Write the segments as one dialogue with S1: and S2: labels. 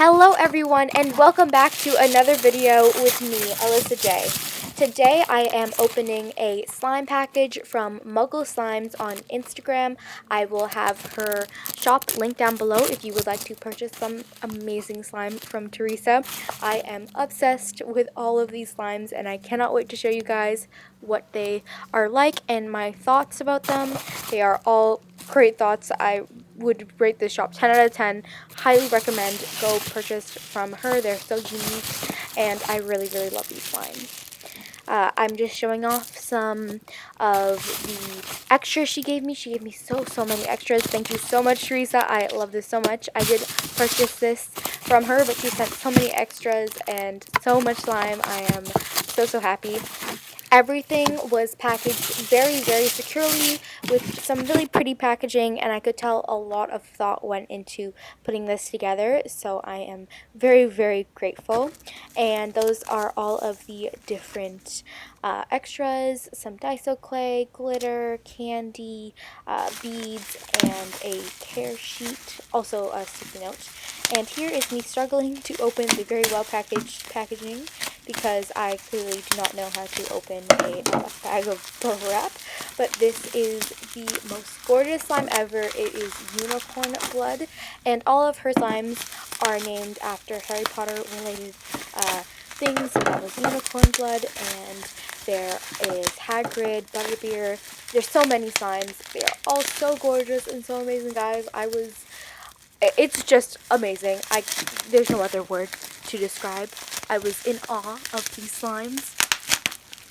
S1: Hello everyone and welcome back to another video with me, Alyssa J. Today I am opening a slime package from MUGGLE Slimes on Instagram. I will have her shop linked down below if you would like to purchase some amazing slime from Teresa. I am obsessed with all of these slimes and I cannot wait to show you guys what they are like and my thoughts about them. They are all great thoughts. I would rate this shop 10 out of 10. Highly recommend go purchase from her. They're so unique and I really love these slimes. I'm just showing off some of the extras she gave me. She gave me so many extras. Thank you so much, Teresa. I love this so much. I did purchase this from her, but she sent so many extras and so much slime. I am so happy. Everything was packaged very securely with some really pretty packaging, and I could tell a lot of thought went into putting this together, so I am very grateful. And those are all of the different extras: some Daiso clay, glitter, candy, beads, and a care sheet, also a sticky note. And here is me struggling to open the very well packaged packaging because I clearly do not know how to open a bag of bubble wrap. But this is the most gorgeous slime ever. It is unicorn blood, and all of her slimes are named after Harry Potter related things. So that was unicorn blood, and there is HAGRID, BUTTERBEER. There's so many slimes. They are all so gorgeous and so amazing, guys. It's just amazing. There's no other word to describe. I was in awe of these slimes.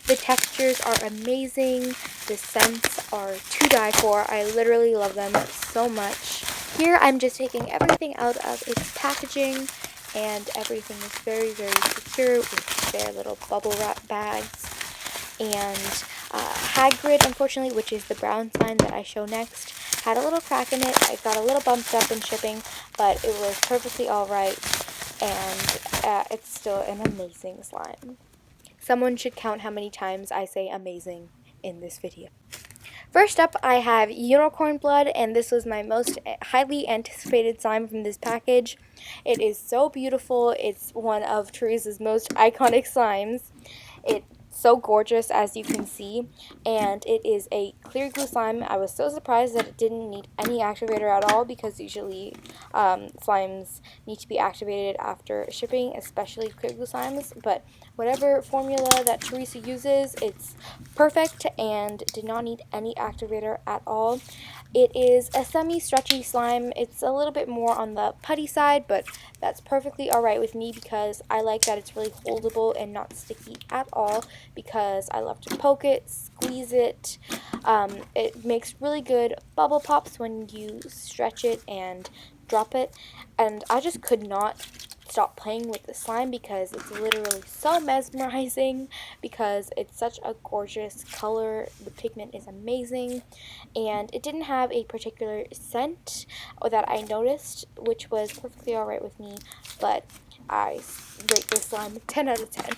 S1: The textures are amazing. The scents are to die for. I literally love them so much. Here I'm just taking everything out of its packaging, and everything is very secure with their little bubble wrap bags. And Hagrid, unfortunately, which is the brown slime that I show next, had a little crack in it. It got a little bumped up in shipping, but it was perfectly alright, and it's still an amazing slime. Someone should count how many times I say amazing in this video. First up, I have unicorn blood, and this was my most highly anticipated slime from this package. It is so beautiful. It's one of Teresa's most iconic slimes. It's so gorgeous, as you can see, and it is a clear glue slime. I was so surprised that it didn't need any activator at all, because usually slimes need to be activated after shipping, especially clear glue slimes, but whatever formula that Teresa uses, it's perfect and did not need any activator at all. It is a semi-stretchy slime. It's a little bit more on the putty side, but that's perfectly alright with me because I like that it's really holdable and not sticky at all, because I love to poke it, squeeze it. It makes really good bubble pops when you stretch it and drop it, and I just could not stop playing with the slime because it's literally so mesmerizing, because it's such a gorgeous color. The pigment is amazing, and it didn't have a particular scent that I noticed, which was perfectly alright with me, but I rate this slime 10 out of 10.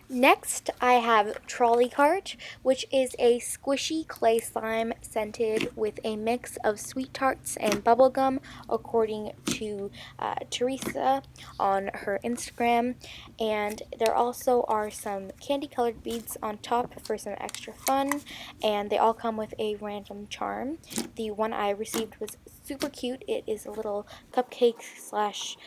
S1: Next, I have Trolley Cart, which is a squishy clay slime scented with a mix of sweet tarts and bubblegum, according to Teresa on her Instagram. And there also are some candy-colored beads on top for some extra fun, and they all come with a random charm. The one I received was super cute. It is a little cupcake slash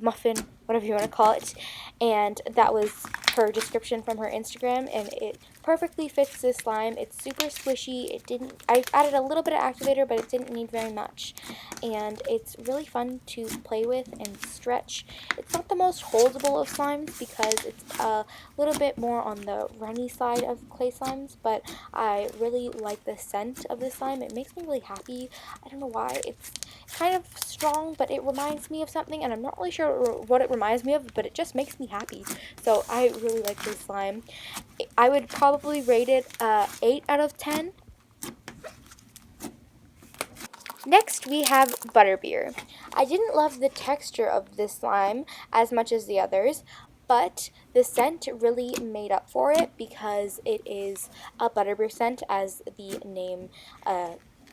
S1: muffin, whatever you want to call it, and that was her description from her Instagram, and it perfectly fits this slime. It's super squishy. I added a little bit of activator, but it didn't need very much. And it's really fun to play with and stretch. It's not the most holdable of slimes because it's a little bit more on the runny side of clay slimes, but I really like the scent of this slime. It makes me really happy. I don't know why. It's kind of strong, but it reminds me of something, and I'm not really sure what it reminds me of, but it just makes me happy. So I really like this slime. I would probably rate it 8 out of 10. Next, we have Butterbeer. I didn't love the texture of this slime as much as the others, but the scent really made up for it because it is a butterbeer scent, as the name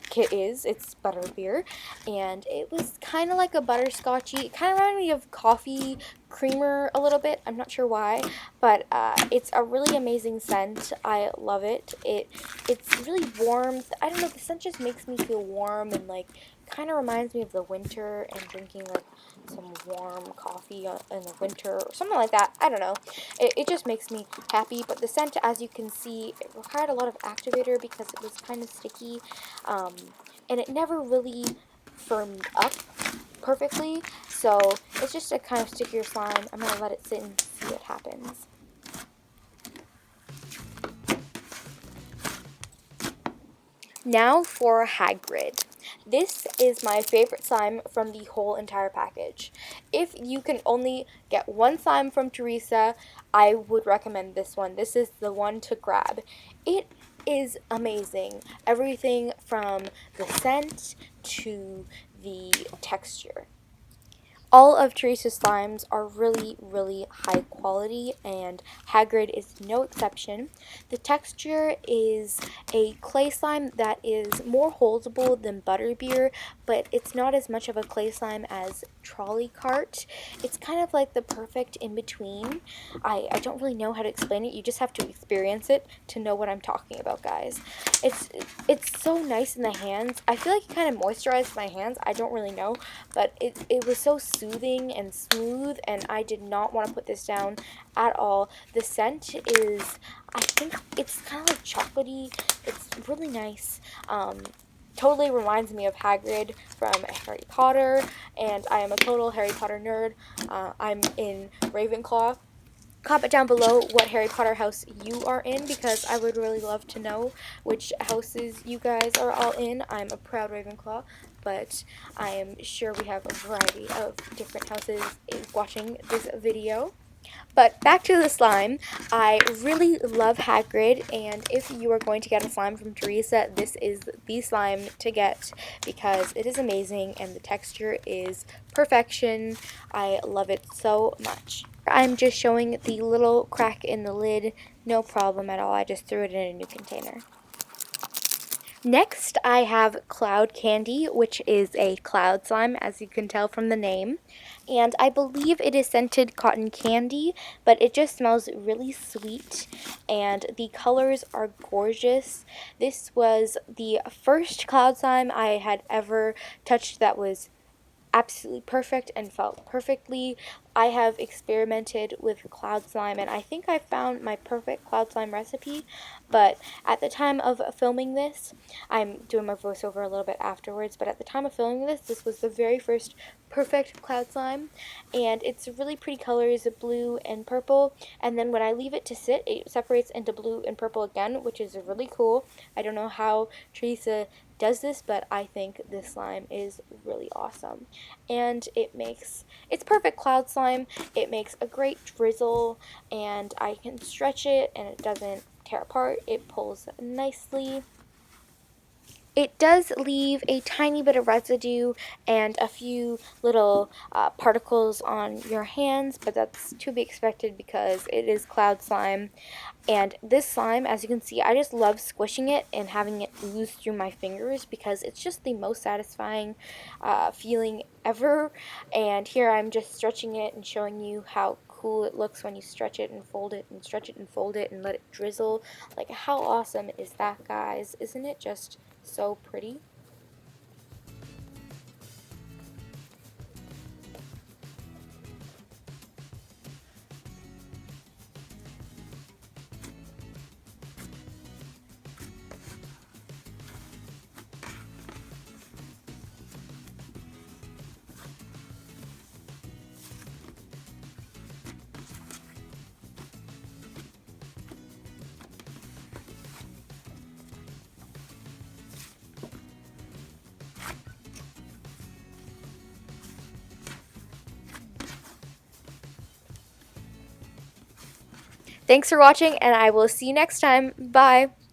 S1: kit is. It's butterbeer, and it was kind of like a butterscotchy. It kind of reminded me of coffee creamer a little bit. I'm not sure why, but it's a really amazing scent. I love it. It's really warm. I don't know, the scent just makes me feel warm, and like kind of reminds me of the winter and drinking like some warm coffee in the winter or something like that. I don't know. It just makes me happy. But the scent, as you can see, it required a lot of activator because it was kind of sticky, and it never really firmed up perfectly. So it's just a kind of stickier slime. I'm going to let it sit and see what happens. Now for HAGRID. This is my favorite slime from the whole entire package. If you can only get one slime from Teresa, I would recommend this one. This is the one to grab. It is amazing. Everything from the scent to the texture. All of Teresa's slimes are really, really high quality, and HAGRID is no exception. The texture is a clay slime that is more holdable than Butterbeer, but it's not as much of a clay slime as Trolley Cart. It's kind of like the perfect in-between. I don't really know how to explain it. You just have to experience it to know what I'm talking about, guys. It's so nice in the hands. I feel like it kind of moisturized my hands. I don't really know, but it was so soothing and smooth, and I did not want to put this down at all. The scent is, I think it's kind of like chocolatey. It's really nice. Totally reminds me of Hagrid from Harry Potter, and I am a total Harry Potter nerd. I'm in Ravenclaw. Comment down below what Harry Potter house you are in, because I would really love to know which houses you guys are all in. I'm a proud Ravenclaw, but I am sure we have a variety of different houses watching this video. But back to the slime. I really love HAGRID, and if you are going to get a slime from Teresa, this is the slime to get because it is amazing and the texture is perfection. I love it so much. I'm just showing the little crack in the lid. No problem at all. I just threw it in a new container. Next, I have Cloud Candy, which is a cloud slime, as you can tell from the name. And I believe it is scented cotton candy, but it just smells really sweet, and the colors are gorgeous. This was the first cloud slime I had ever touched that was absolutely perfect and felt perfectly. I have experimented with cloud slime, and I think I found my perfect cloud slime recipe, but at the time of filming this, I'm doing my voiceover a little bit afterwards, but at the time of filming this, this was the very first perfect cloud slime, and it's really pretty colors, blue and purple, and then when I leave it to sit, it separates into blue and purple again, which is really cool. I don't know how Teresa does this, but I think this slime is really awesome, and it's perfect cloud slime. It makes a great drizzle, and I can stretch it and it doesn't tear apart. It pulls nicely. It does leave a tiny bit of residue and a few little particles on your hands, but that's to be expected because it is cloud slime. And this slime, as you can see, I just love squishing it and having it ooze through my fingers because it's just the most satisfying feeling ever. And here I'm just stretching it and showing you how cool it looks when you stretch it and fold it and stretch it and fold it and let it drizzle. Like, how awesome is that, guys? Isn't it just so pretty? Thanks for watching, and I will see you next time. Bye!